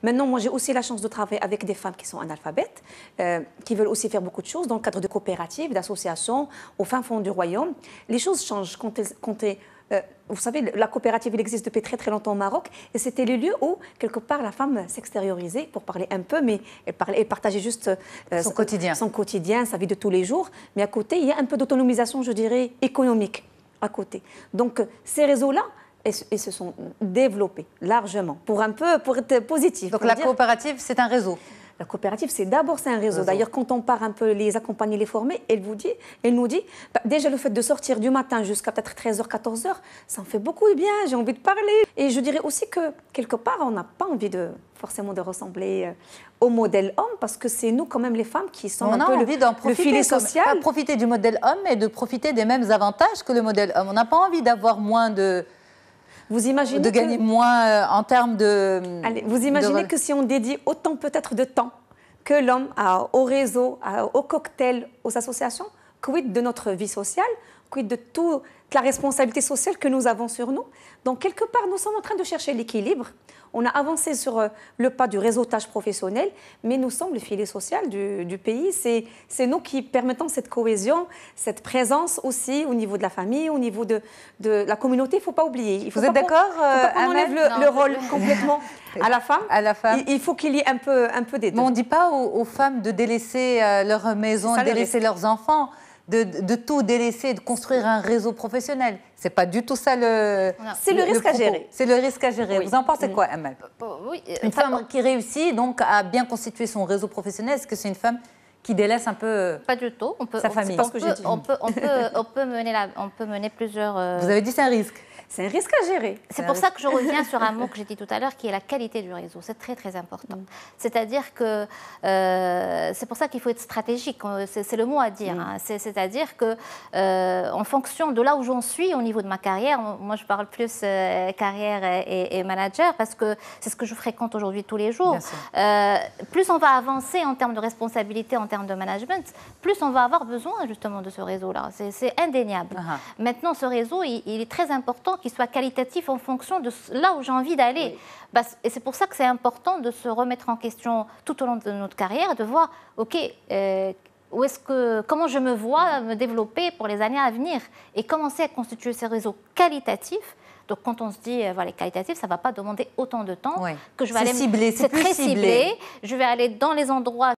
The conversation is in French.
Maintenant, moi, j'ai aussi la chance de travailler avec des femmes qui sont analphabètes, qui veulent aussi faire beaucoup de choses dans le cadre de coopératives, d'associations, au fin fond du royaume. Les choses changent vous savez, la coopérative, elle existe depuis très très longtemps au Maroc, et c'était le lieu où, quelque part, la femme s'extériorisait, pour parler un peu, mais elle partageait juste son quotidien, sa vie de tous les jours. Mais à côté, il y a un peu d'autonomisation, je dirais, économique à côté. Donc, ces réseaux-là, ils se sont développés largement, pour être positif. Donc la coopérative, c'est un réseau. La coopérative, c'est un réseau. D'ailleurs, quand on part un peu les accompagner, les former, elle nous dit, déjà le fait de sortir du matin jusqu'à peut-être 13h, 14h, ça en fait beaucoup de bien, j'ai envie de parler. Et je dirais aussi que, quelque part, on n'a pas envie forcément de ressembler au modèle homme, parce que c'est nous, quand même, les femmes qui sommes un peu le filet social. Pas profiter du modèle homme, mais de profiter des mêmes avantages que le modèle homme. On n'a pas envie d'avoir moins de... Vous imaginez de gagner moins en termes de... Allez, vous imaginez que si on dédie autant peut-être de temps que l'homme au réseau, au cocktail, aux associations, quid de notre vie sociale, quid de toute la responsabilité sociale que nous avons sur nous. Donc, quelque part, nous sommes en train de chercher l'équilibre. On a avancé sur le pas du réseautage professionnel, mais nous sommes le filet social du pays. C'est nous qui permettons cette cohésion, cette présence aussi au niveau de la famille, au niveau de la communauté. Il ne faut pas oublier. Vous êtes d'accord, on enlève le rôle complètement à la femme. Il faut qu'il y ait un peu des deux. Mais on ne dit pas aux femmes de délaisser leur maison, de délaisser leurs enfants, de tout délaisser, de construire un réseau professionnel. C'est pas du tout ça le... C'est le risque à gérer. C'est le risque à gérer. Oui. Vous en pensez quoi, Amal? Oui. Une femme qui réussit donc à bien constituer son réseau professionnel, est-ce que c'est une femme qui délaisse un peu pas du tout. sa famille? On peut mener plusieurs... Vous avez dit c'est un risque. C'est un risque à gérer. C'est pour ça que je reviens sur un mot que j'ai dit tout à l'heure, qui est la qualité du réseau. C'est très, très important. C'est-à-dire que c'est pour ça qu'il faut être stratégique. C'est le mot à dire. Hein. C'est-à-dire que en fonction de là où j'en suis au niveau de ma carrière, moi je parle plus carrière et manager parce que c'est ce que je fréquente aujourd'hui tous les jours. Plus on va avancer en termes de responsabilité, en termes de management, plus on va avoir besoin justement de ce réseau-là. C'est indéniable. Maintenant, ce réseau, il est très important qu'il soit qualitatif en fonction de là où j'ai envie d'aller. Oui. Et c'est pour ça que c'est important de se remettre en question tout au long de notre carrière, de voir, OK, comment je me vois me développer pour les années à venir et commencer à constituer ces réseaux qualitatifs. Donc, quand on se dit, voilà, qualitatif, ça ne va pas demander autant de temps que je vais aller... C'est ciblé, c'est très ciblé. Je vais aller dans les endroits